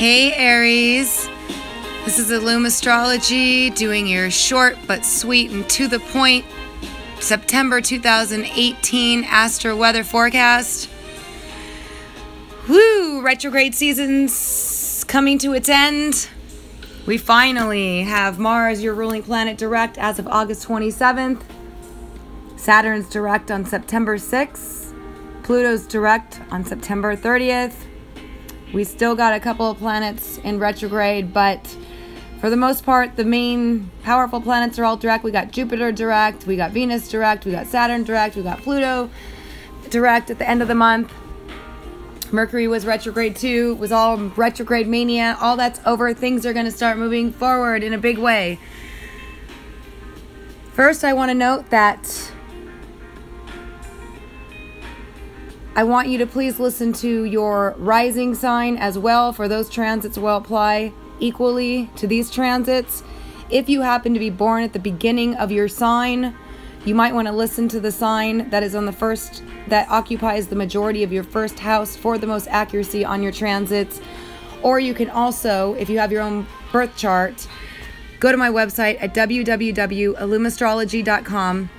Hey Aries, this is Astrology doing your short but sweet and to the point September 2018 astro weather forecast. Woo! Retrograde season's coming to its end. We finally have Mars, your ruling planet, direct as of August 27th. Saturn's direct on September 6th. Pluto's direct on September 30th. We still got a couple of planets in retrograde, but for the most part, the main powerful planets are all direct. We got Jupiter direct, we got Venus direct, we got Saturn direct, we got Pluto direct at the end of the month. Mercury was retrograde too, was all retrograde mania. All that's over. Things are going to start moving forward in a big way. First, I want to note that I want you to please listen to your rising sign as well, for those transits will apply equally to these transits. If you happen to be born at the beginning of your sign, you might want to listen to the sign that is on the first, that occupies the majority of your first house for the most accuracy on your transits. Or you can also, if you have your own birth chart, go to my website at www.illumastrology.com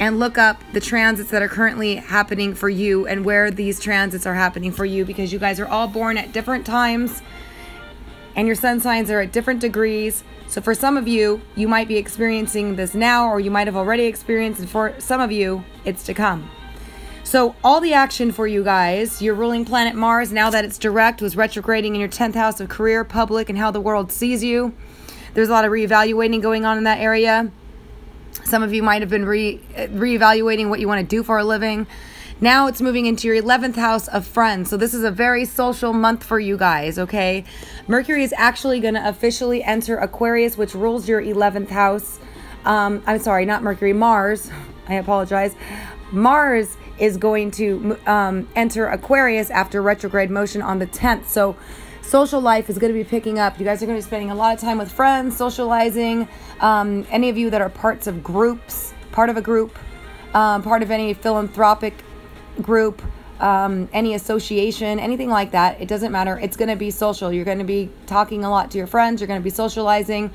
and look up the transits that are currently happening for you and where these transits are happening for you, because you guys are all born at different times and your sun signs are at different degrees. So for some of you, you might be experiencing this now, or you might have already experienced, and for some of you, it's to come. So all the action for you guys, your ruling planet Mars, now that it's direct, was retrograding in your 10th house of career, public, and how the world sees you. There's a lot of reevaluating going on in that area. Some of you might have been reevaluating what you want to do for a living. Now it's moving into your 11th house of friends. So this is a very social month for you guys, okay? Mercury is actually going to officially enter Aquarius, which rules your 11th house. I'm sorry, not Mercury, Mars. I apologize. Mars is going to enter Aquarius after retrograde motion on the 10th. So social life is going to be picking up. You guys are going to be spending a lot of time with friends, socializing. Any of you that are parts of groups, part of a group, part of any philanthropic group, any association, anything like that, it doesn't matter. It's going to be social. You're going to be talking a lot to your friends. You're going to be socializing.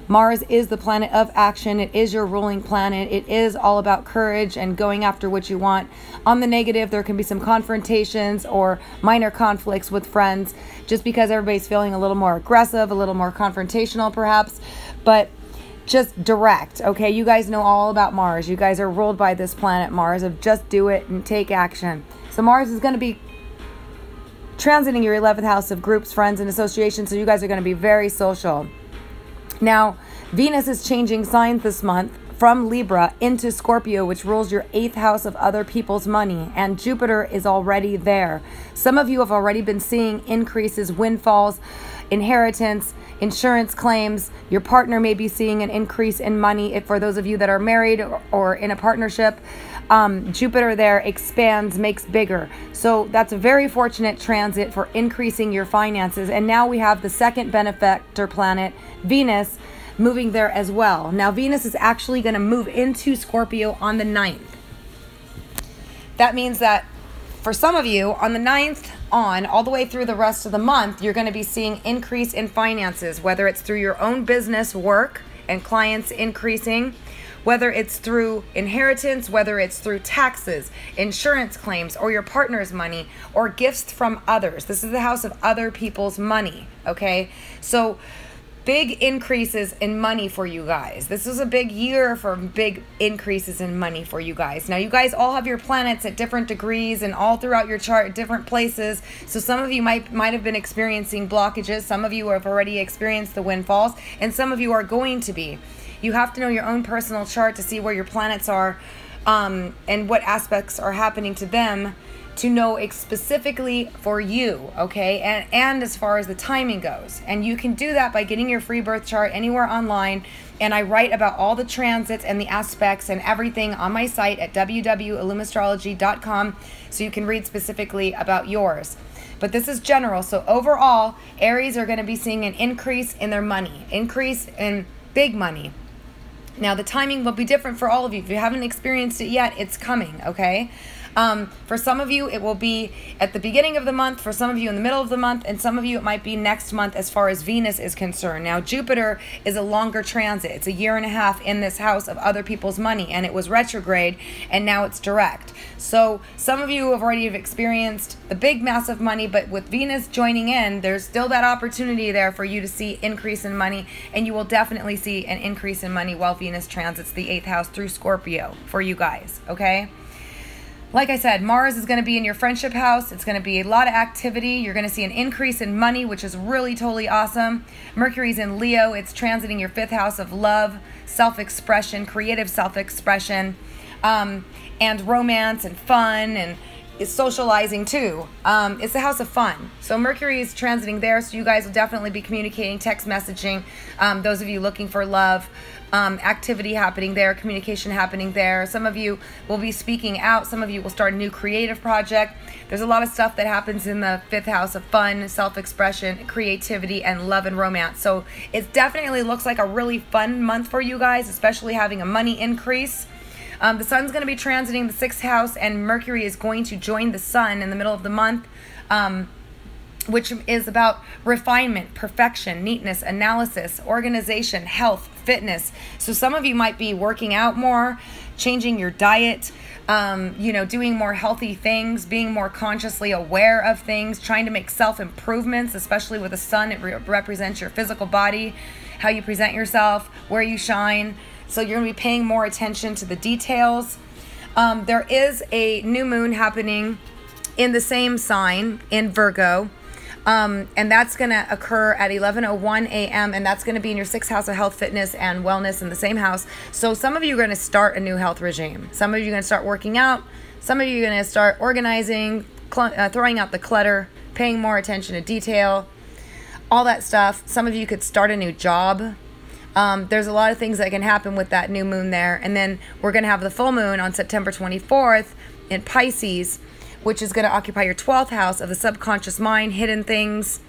Mars is the planet of action. It is your ruling planet. It is all about courage and going after what you want. On the negative, there can be some confrontations or minor conflicts with friends, just because everybody's feeling a little more aggressive, a little more confrontational perhaps, but just direct, okay? You guys know all about Mars. You guys are ruled by this planet Mars of just do it and take action. So Mars is going to be transiting your 11th house of groups, friends, and associations, so you guys are going to be very social. Now, Venus is changing signs this month from Libra into Scorpio, which rules your 8th house of other people's money, and Jupiter is already there. Some of you have already been seeing increases, windfalls, inheritance, insurance claims. Your partner may be seeing an increase in money. If for those of you that are married or in a partnership, Jupiter there expands, makes bigger. So that's a very fortunate transit for increasing your finances. And now we have the second benefactor planet, Venus, moving there as well. Now Venus is actually going to move into Scorpio on the 9th. That means that for some of you, on the 9th on, all the way through the rest of the month, you're going to be seeing increase in finances, whether it's through your own business work and clients increasing, whether it's through inheritance, whether it's through taxes, insurance claims, or your partner's money, or gifts from others. This is the house of other people's money, okay? So big increases in money for you guys. This is a big year for big increases in money for you guys. Now, you guys all have your planets at different degrees and all throughout your chart at different places. So some of you might have been experiencing blockages. Some of you have already experienced the windfalls, and some of you are going to be. You have to know your own personal chart to see where your planets are and what aspects are happening to them, to know specifically for you, okay? And as far as the timing goes. And you can do that by getting your free birth chart anywhere online. And I write about all the transits and the aspects and everything on my site at www.illumastrology.com, so you can read specifically about yours. But this is general. So overall, Aries are going to be seeing an increase in their money, increase in big money. Now, the timing will be different for all of you. If you haven't experienced it yet, it's coming, okay? For some of you, it will be at the beginning of the month, for some of you in the middle of the month, and some of you it might be next month as far as Venus is concerned. Now, Jupiter is a longer transit. It's 1.5 years in this house of other people's money, and it was retrograde, and now it's direct. So some of you have already experienced the big, massive money, but with Venus joining in, there's still that opportunity there for you to see increase in money, and you will definitely see an increase in money while Venus transits the 8th house through Scorpio for you guys, okay? Like I said, Mars is going to be in your friendship house. It's going to be a lot of activity. You're going to see an increase in money, which is really totally awesome. Mercury's in Leo. It's transiting your 5th house of love, self-expression, creative self-expression, and romance and fun, and is socializing too. It's the house of fun. So Mercury is transiting there, so you guys will definitely be communicating, text messaging. Those of you looking for love, activity happening there, communication happening there. Some of you will be speaking out. Some of you will start a new creative project. There's a lot of stuff that happens in the 5th house of fun, self-expression, creativity, and love and romance. So it definitely looks like a really fun month for you guys, especially having a money increase. The sun's going to be transiting the 6th house, and Mercury is going to join the sun in the middle of the month, which is about refinement, perfection, neatness, analysis, organization, health, fitness. So some of you might be working out more, changing your diet, doing more healthy things, being more consciously aware of things, trying to make self-improvements, especially with the sun. It represents your physical body, how you present yourself, where you shine. So you're going to be paying more attention to the details. There is a new moon happening in the same sign in Virgo. And that's going to occur at 11:01 a.m. and that's going to be in your 6th house of health, fitness, and wellness in the same house. So some of you are going to start a new health regime. Some of you are going to start working out. Some of you are going to start organizing, throwing out the clutter, paying more attention to detail, all that stuff. Some of you could start a new job. There's a lot of things that can happen with that new moon there. And then we're going to have the full moon on September 24th in Pisces, which is going to occupy your 12th house of the subconscious mind, hidden things,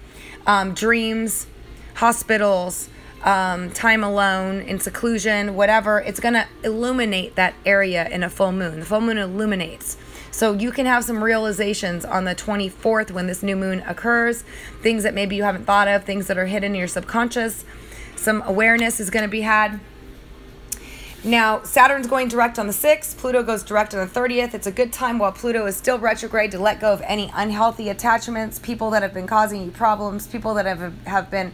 dreams, hospitals, time alone, in seclusion, whatever. It's going to illuminate that area in a full moon. The full moon illuminates. So you can have some realizations on the 24th when this new moon occurs, things that maybe you haven't thought of, things that are hidden in your subconscious. Some awareness is going to be had. Now, Saturn's going direct on the 6th. Pluto goes direct on the 30th. It's a good time while Pluto is still retrograde to let go of any unhealthy attachments, people that have been causing you problems, people that have been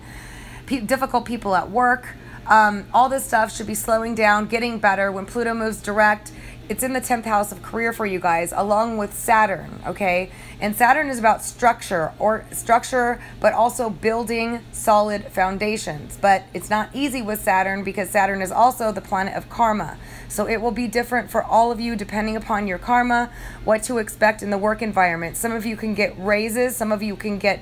difficult people at work. All this stuff should be slowing down, getting better. When Pluto moves direct, it's in the 10th house of career for you guys, along with Saturn, okay? And Saturn is about structure, but also building solid foundations. But it's not easy with Saturn because Saturn is also the planet of karma. So it will be different for all of you depending upon your karma, what to expect in the work environment. Some of you can get raises, some of you can get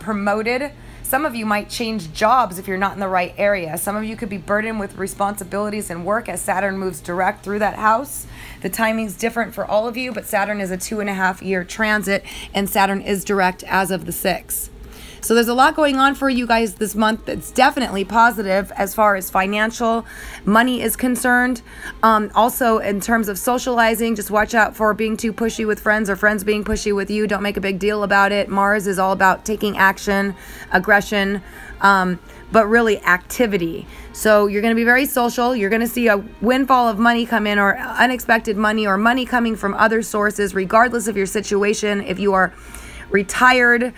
promoted. Some of you might change jobs if you're not in the right area. Some of you could be burdened with responsibilities and work as Saturn moves direct through that house. The timing's different for all of you, but Saturn is a 2.5-year transit, and Saturn is direct as of the 6th. So there's a lot going on for you guys this month that's definitely positive as far as financial money is concerned. Also, in terms of socializing, just watch out for being too pushy with friends or friends being pushy with you. Don't make a big deal about it. Mars is all about taking action, aggression, but really activity. So you're going to be very social. You're going to see a windfall of money come in, or unexpected money, or money coming from other sources, regardless of your situation. If you are retired,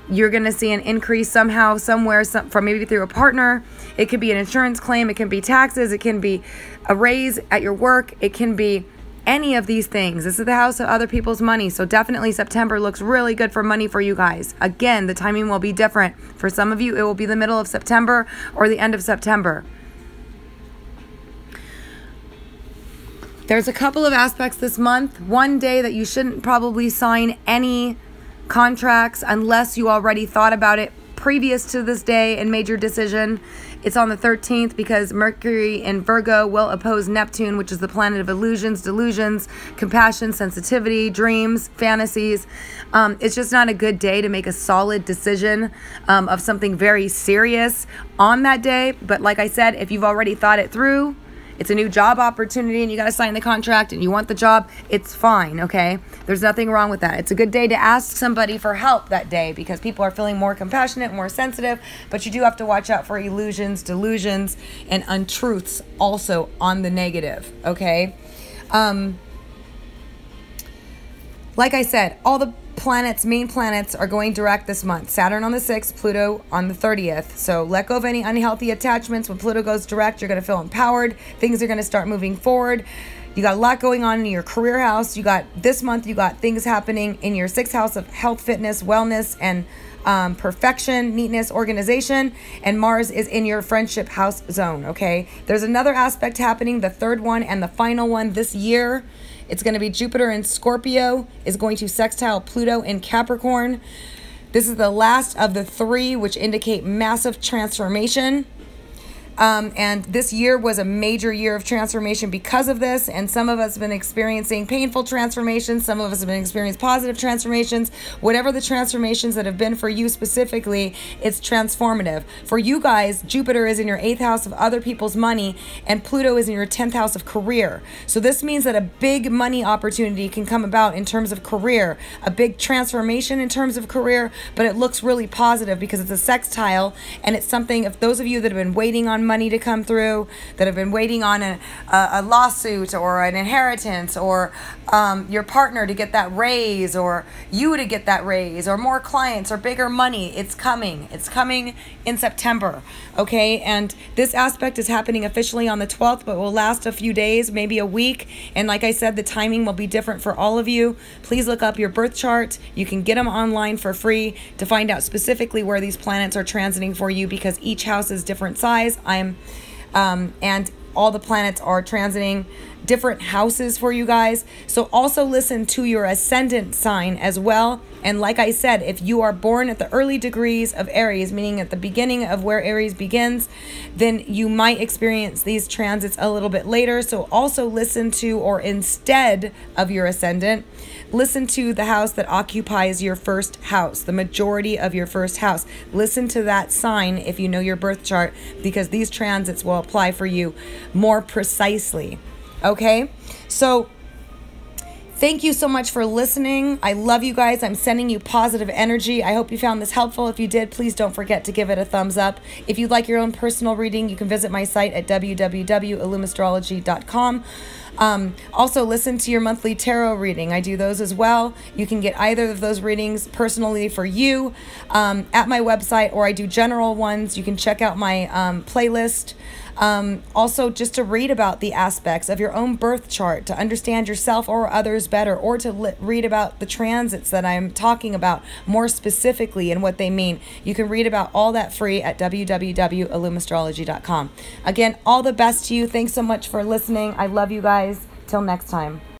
you're going to see an increase somehow, somewhere, from maybe through a partner. It could be an insurance claim. It can be taxes. It can be a raise at your work. It can be any of these things. This is the house of other people's money. So definitely September looks really good for money for you guys. Again, the timing will be different. For some of you, it will be the middle of September or the end of September. There's a couple of aspects this month. One day that you shouldn't probably sign any contracts unless you already thought about it previous to this day and made your decision. It's on the 13th because Mercury in Virgo will oppose Neptune, which is the planet of illusions, delusions, compassion, sensitivity, dreams, fantasies. It's just not a good day to make a solid decision of something very serious on that day. But like I said, if you've already thought it through it's a new job opportunity and you got to sign the contract and you want the job, it's fine, okay? There's nothing wrong with that. It's a good day to ask somebody for help that day because people are feeling more compassionate, more sensitive, but you do have to watch out for illusions, delusions, and untruths also on the negative, okay? Like I said, all the main planets are going direct this month. Saturn on the 6th, Pluto on the 30th. So let go of any unhealthy attachments. When Pluto goes direct, you're going to feel empowered. Things are going to start moving forward. You got a lot going on in your career house. This month, you got things happening in your 6th house of health, fitness, wellness, and perfection, neatness, organization, and Mars is in your friendship house zone, okay? There's another aspect happening, the third one and the final one this year. It's going to be Jupiter in Scorpio is going to sextile Pluto in Capricorn. This is the last of the 3, which indicate massive transformation. And this year was a major year of transformation because of this. And some of us have been experiencing painful transformations. Some of us have been experiencing positive transformations. Whatever the transformations that have been for you specifically, it's transformative. For you guys, Jupiter is in your 8th house of other people's money and Pluto is in your 10th house of career. So this means that a big money opportunity can come about in terms of career, a big transformation in terms of career, but it looks really positive because it's a sextile and it's something, if those of you that have been waiting on money to come through, that have been waiting on a lawsuit or an inheritance or your partner to get that raise or you to get that raise or more clients or bigger money, it's coming. It's coming in September, okay? And this aspect is happening officially on the 12th, but will last a few days, maybe a week. And like I said, the timing will be different for all of you. Please look up your birth chart. You can get them online for free to find out specifically where these planets are transiting for you because each house is different size. And all the planets are transiting different houses for you guys. So also listen to your ascendant sign as well. And like I said, if you are born at the early degrees of Aries, meaning at the beginning of where Aries begins, then you might experience these transits a little bit later. So also listen to, or instead of your ascendant, listen to the house that occupies your first house, the majority of your first house. Listen to that sign if you know your birth chart, because these transits will apply for you more precisely. Okay, so thank you so much for listening. I love you guys. I'm sending you positive energy. I hope you found this helpful. If you did, please don't forget to give it a thumbs up. If you'd like your own personal reading, you can visit my site at www.illumastrology.com. Also listen to your monthly tarot reading. I do those as well. You can get either of those readings personally for you at my website, or I do general ones. You can check out my playlist. Also, just to read about the aspects of your own birth chart, to understand yourself or others better, or to read about the transits that I'm talking about more specifically and what they mean. You can read about all that free at www.illumastrology.com. Again, all the best to you. Thanks so much for listening. I love you guys. Till next time.